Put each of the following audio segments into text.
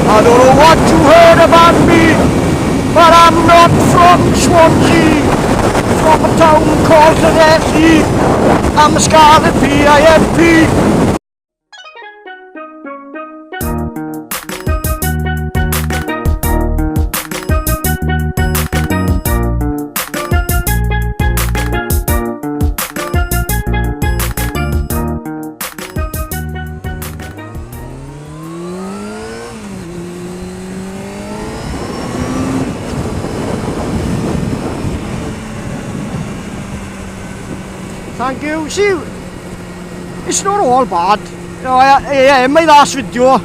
I don't know what you heard about me, but I'm not from Swansea, from a town called Camouflage. I'm a Scarlet P-I-M-P. Thank you. See, it's not all bad. You know, in my last video,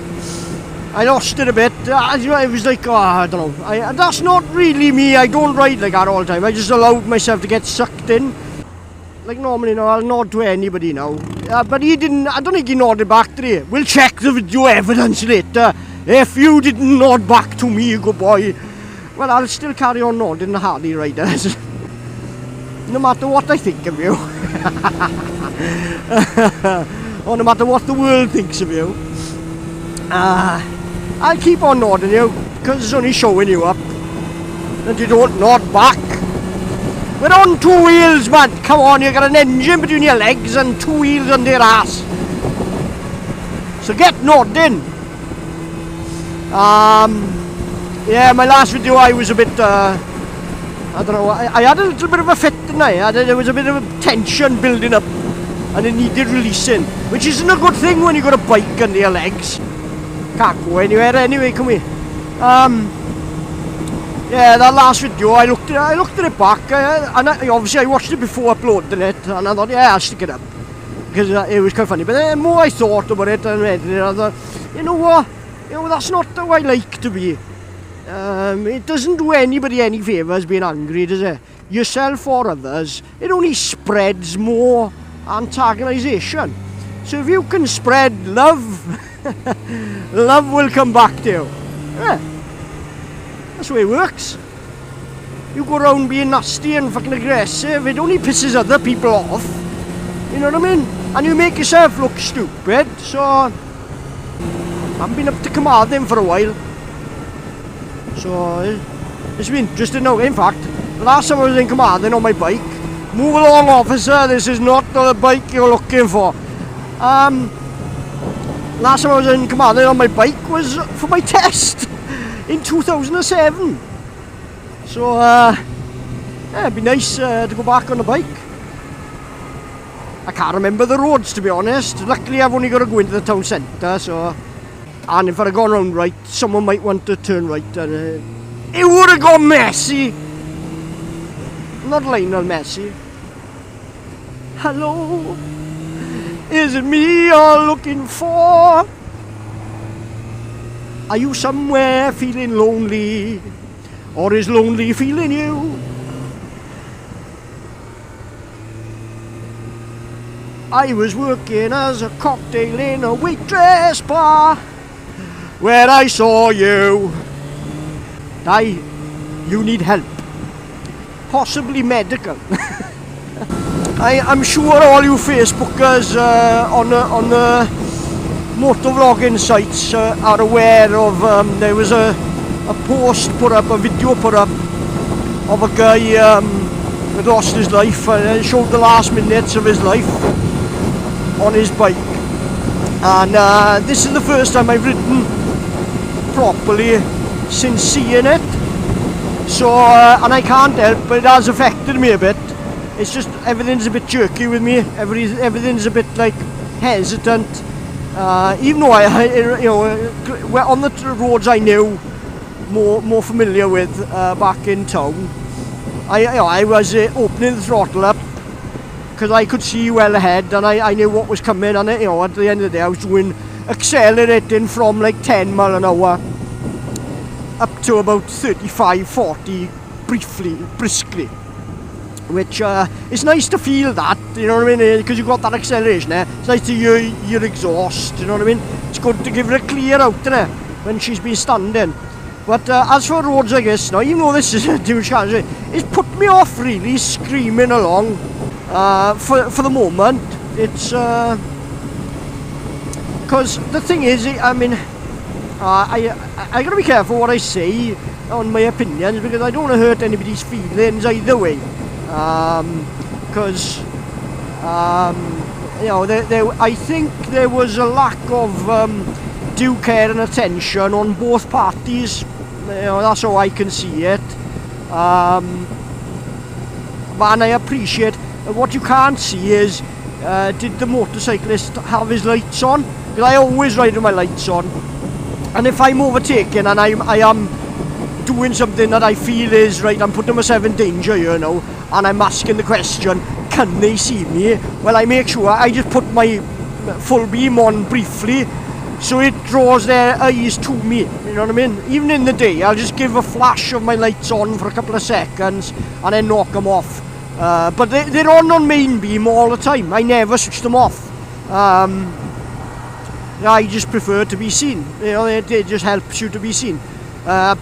I lost it a bit. It was like, I don't know. That's not really me. I don't ride like that all the time. I just allowed myself to get sucked in. Like normally, I'll nod to anybody now. But he didn't. I don't think he nodded back today. We'll check the video evidence later. If you didn't nod back to me, good boy, well, I'll still carry on nodding the Harley riders. No matter what I think of you. Or no matter what the world thinks of you. I'll keep on nodding you, because it's only showing you up. And you don't nod back. We're on 2 wheels, man. Come on, you got an engine between your legs and 2 wheels under your ass. So get nodding. Yeah, my last video I was a bit, I don't know, I had a little bit of a fit, didn't I? There was a bit of a tension building up and it needed releasing, which isn't a good thing when you've got a bike under your legs. Can't go anywhere anyway, come here. Yeah, that last video, I looked at it back, and obviously I watched it before uploading it, and I thought, yeah, I'll stick it up, because it was kind of funny. But then the more I thought about it and read it, I thought, you know what, that's not how I like to be. It doesn't do anybody any favours being angry, does it? Yourself or others. It only spreads more antagonisation. So if you can spread love, love will come back to you. Yeah. That's the way it works. You go around being nasty and fucking aggressive, it only pisses other people off. You know what I mean? And you make yourself look stupid. So I've been up to Carmarthen for a while. So it's been interesting now. In fact, the last time I was in Carmarthen on my bike, move along officer, this is not the bike you're looking for. Last time I was in Carmarthen on my bike was for my test in 2007. So yeah, it'd be nice to go back on the bike. I can't remember the roads, to be honest. Luckily I've only got to go into the town centre, so... And if I'd have gone round right, someone might want to turn right, and it would have gone messy. Not Lionel Messi. Hello, is it me you're looking for? Are you somewhere feeling lonely, or is lonely feeling you? I was working as a cocktail in a waitress bar, where I saw you. Dai, you need help. Possibly medical. I'm sure all you Facebookers on the motovlogging sites are aware of, there was a post put up, a video put up of a guy who lost his life, and it showed the last minutes of his life on his bike. And this is the first time I've ridden properly since seeing it, so and I can't help but it has affected me a bit. It's just everything's a bit jerky with me, everything's a bit like hesitant, even though we're on the roads I knew more familiar with back in town. I was opening the throttle up because I could see well ahead, and I knew what was coming, and at the end of the day I was doing accelerating from like 10 mile an hour up to about 35-40 briskly, which it's nice to feel that, you know what I mean, because you've got that acceleration there. It's nice to hear your exhaust, you know what I mean. It's good to give her a clear out there when she's been standing. But as for roads like this now, even though this is a huge challenge, it's put me off really screaming along for the moment. It's because the thing is, I mean, I gotta be careful what I say on my opinions, because I don't want to hurt anybody's feelings either way. Because you know, I think there was a lack of due care and attention on both parties. You know, that's how I can see it. And I appreciate what you can't see is, did the motorcyclist have his lights on? Because I always ride with my lights on, and if I'm overtaken and I am doing something that I feel is right, I'm putting myself in danger, you know, and I'm asking the question, can they see me? Well, I make sure I just put my full beam on briefly, so it draws their eyes to me, you know what I mean? Even in the day, I'll just give a flash of my lights on for a couple of seconds and then knock them off. But they're on main beam all the time. I never switch them off. I just prefer to be seen. You know, it just helps you to be seen.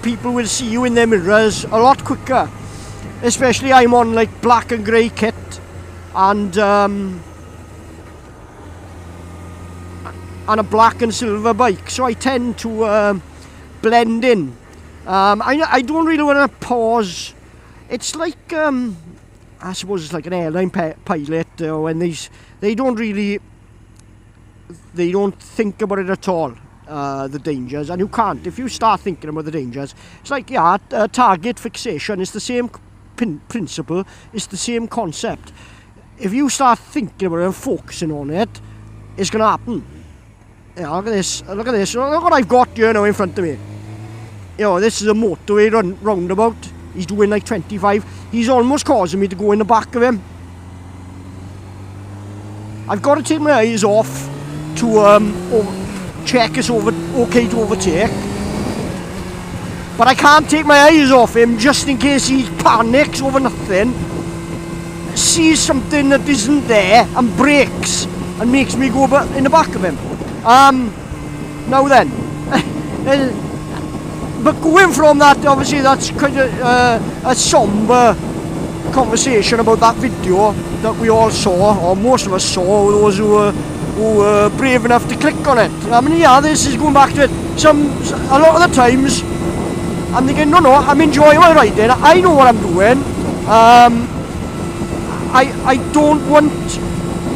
People will see you in their mirrors a lot quicker. Especially I'm on like black and grey kit, and a black and silver bike, so I tend to blend in. I don't really want to pause. It's like I suppose it's like an airline pilot when they don't think about it at all, the dangers, and you can't. If you start thinking about the dangers, it's like, yeah, target fixation is the same principle, it's the same concept. If you start thinking about it and focusing on it, it's going to happen. Yeah, look at this, look what I've got here now in front of me. You know, this is a motorway roundabout. He's doing like 25. He's almost causing me to go in the back of him. I've got to take my eyes off to check it's okay to overtake. But I can't take my eyes off him just in case he panics over nothing, sees something that isn't there and brakes and makes me go in the back of him. Now then, but going from that, obviously that's kind of a sombre conversation about that video that we all saw, or most of us saw, those who were brave enough to click on it. I mean, yeah, this is going back to it. A lot of the times I'm thinking, no, I'm enjoying my riding, I know what I'm doing. I don't want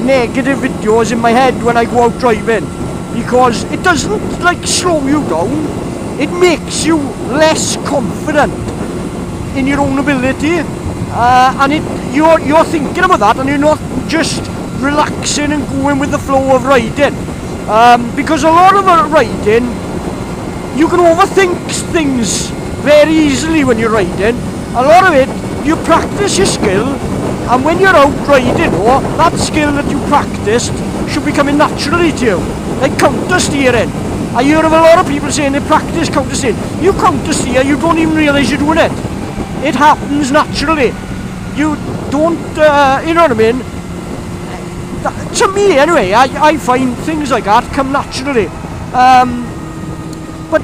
negative videos in my head when I go out driving, because it doesn't like slow you down. It makes you less confident in your own ability, and you're thinking about that, and you're not just relaxing and going with the flow of riding. Because a lot of riding, you can overthink things very easily when you're riding. A lot of it, you practice your skill, and when you're out riding, that skill that you practiced should be coming naturally to you, like counter steering. I hear of a lot of people saying they practice counter steering. You counter steer, you don't even realise you're doing it. It happens naturally. You don't, you know what I mean? To me, anyway, I find things like that come naturally. But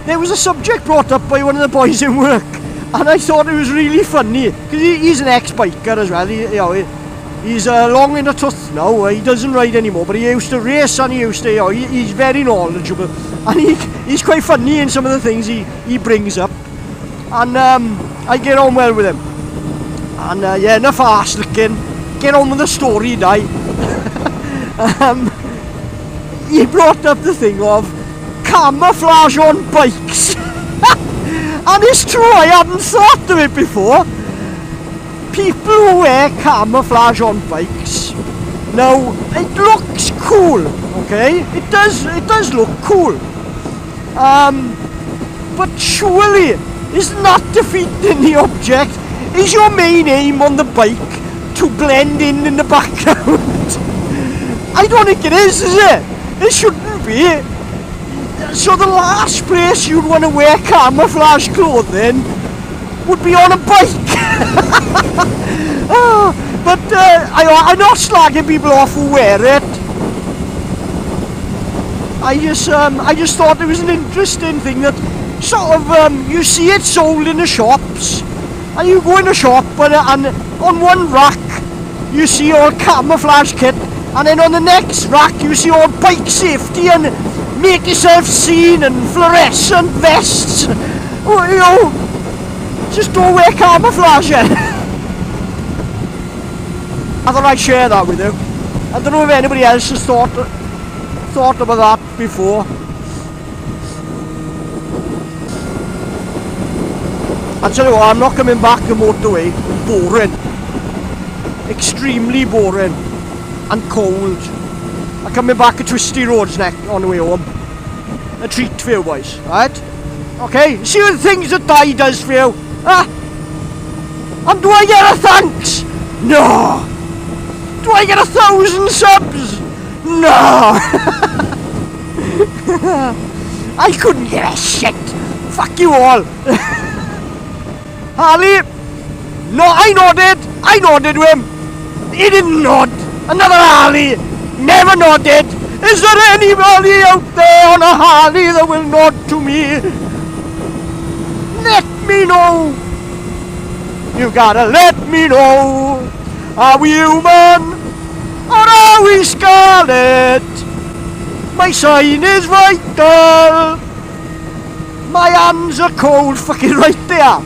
there was a subject brought up by one of the boys in work, and I thought it was really funny, because he's an ex-biker as well. He's long in the tooth now. He doesn't ride anymore, but he used to race, and he's very knowledgeable, and he's quite funny in some of the things he brings up, and I get on well with him. And yeah, enough arse licking, get on with the story, Dai. He brought up the thing of camouflage on bikes. And it's true, I hadn't thought of it before. People who wear camouflage on bikes, now it looks cool, okay? It does look cool. But surely isn't that defeating the object? Is your main aim on the bike to blend in the background? I don't think it is it? It shouldn't be. So the last place you'd want to wear camouflage clothing would be on a bike. But I'm not slagging people off who wear it. I just thought it was an interesting thing that sort of you see it sold in the shops, and you go in the shop and on one rack you see all camouflage kit, and then on the next rack you see all bike safety and make yourself seen and fluorescent vests. Oh, you know, just don't wear camouflage. I thought I'd share that with you. I don't know if anybody else has thought about that before. I tell you what, I'm not coming back the motorway. Boring. Extremely boring. And cold. I'm coming back to twisty roads next on the way home. A treat for you boys, right? Okay, see the things that Dai does for you. Huh? And do I get a thanks? No. Do I get 1,000 subs? No. I couldn't get a shit. Fuck you all. Harley? No, I nodded to him. He didn't nod. Another Harley never nodded. Is there anybody out there on a Harley that will nod to me? Let me know. You gotta let me know. Are we human or are we scarlet? My sign is vital. My hands are cold, fucking right there.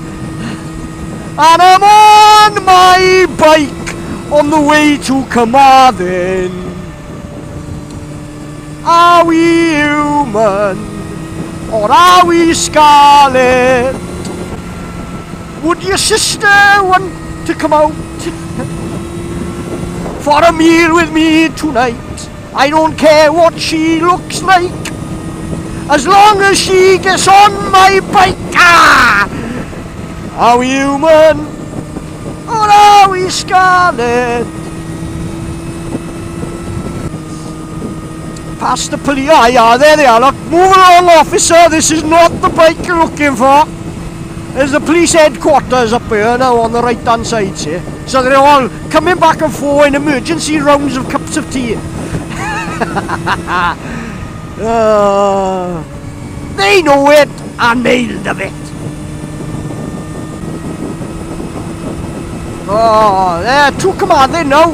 And I'm on my bike on the way to Carmarthen. Are we human or are we scarlet? Would your sister want to come out for a meal with me tonight? I don't care what she looks like, as long as she gets on my bike. Ah! Are we human or are we scarlet? Past the police. Ah, yeah, there they are. Look, move along, officer. This is not the bike you're looking for. There's the police headquarters up here now on the right hand side, see? So they're all coming back and forth in emergency rounds of cups of tea. They know it and they love it. Oh, there, to Carmarthen now,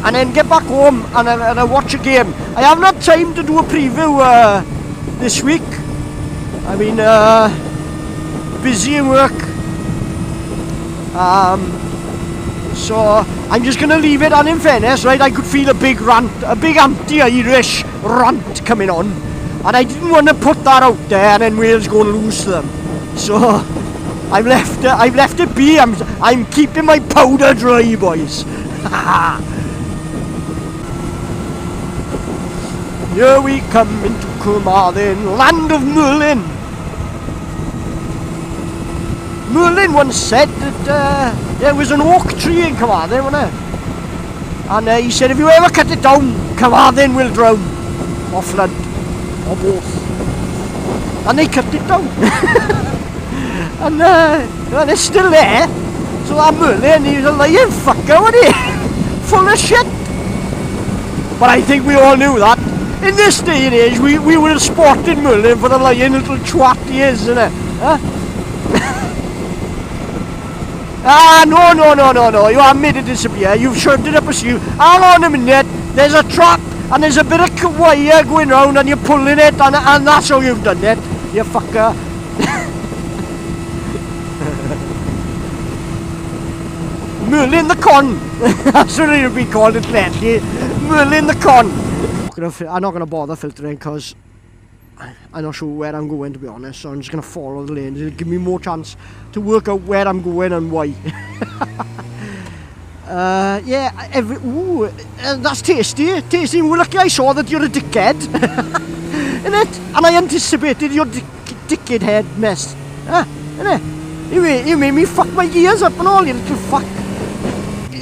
and then get back home and I watch a game. I haven't had time to do a preview this week. I mean, busy in work. So I'm just gonna leave it. And in fairness, right, I could feel a big rant, a big anti-Irish rant coming on, and I didn't want to put that out there and then Wales go and lose to them. So I've left it be. I'm keeping my powder dry, boys. Here we come into Carmarthen, land of Merlin. Merlin once said that there was an oak tree in Carmarthen, wasn't there? And he said, if you ever cut it down, Carmarthen will drown, or flood, or both. And they cut it down. And it's still there. So that Merlin, he was a lying fucker, wasn't he? Full of shit. But I think we all knew that. In this day and age, we would have sported Merlin for the lying little twat he is, isn't it? Huh? No, you haven't made it disappear. You've shoved it up a sleeve. Hang on a minute, there's a trap and there's a bit of wire going round and you're pulling it and that's how you've done it, you fucker. Merlin the Con. That's what it would be called it lately. Merlin the Con. I'm not going to bother filtering because I'm not sure where I'm going, to be honest, so I'm just going to follow the lanes. It'll give me more chance to work out where I'm going and why. Yeah, that's tasty. Tasty. Well, lucky I saw that you're a dickhead. Innit? And I anticipated your dickhead head mess. Innit? You made me fuck my gears up and all, you little fuck.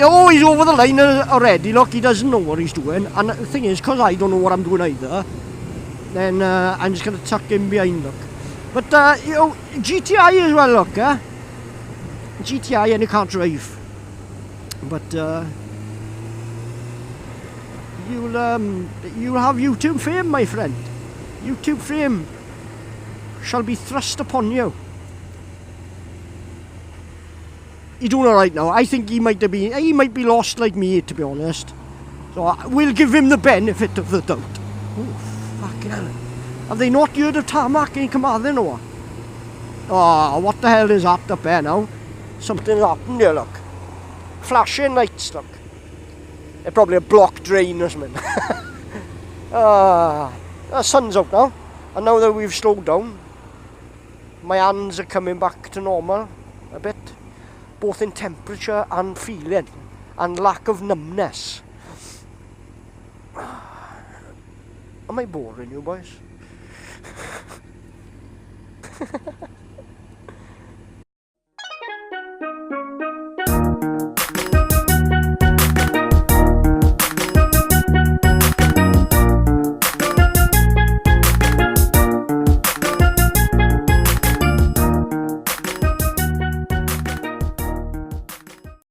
Oh, he's over the line already. Look, he doesn't know what he's doing. And the thing is, because I don't know what I'm doing either, then I'm just going to tuck him behind, look. But, you know, GTI as well, look, GTI and you can't drive. But, you'll have YouTube fame, my friend. YouTube fame shall be thrust upon you. He's doing alright now. I think he might be lost like me, to be honest. So we'll give him the benefit of the doubt. Oh, fucking hell. Have they not heard of tarmac in Carmarthen or what? Oh, what the hell is that up there now? Something's happened here, look. Flashing lights, look. They're probably a block drain or something. The sun's out now, and now that we've slowed down, my hands are coming back to normal a bit, both in temperature and feeling, and lack of numbness. Am I boring you boys?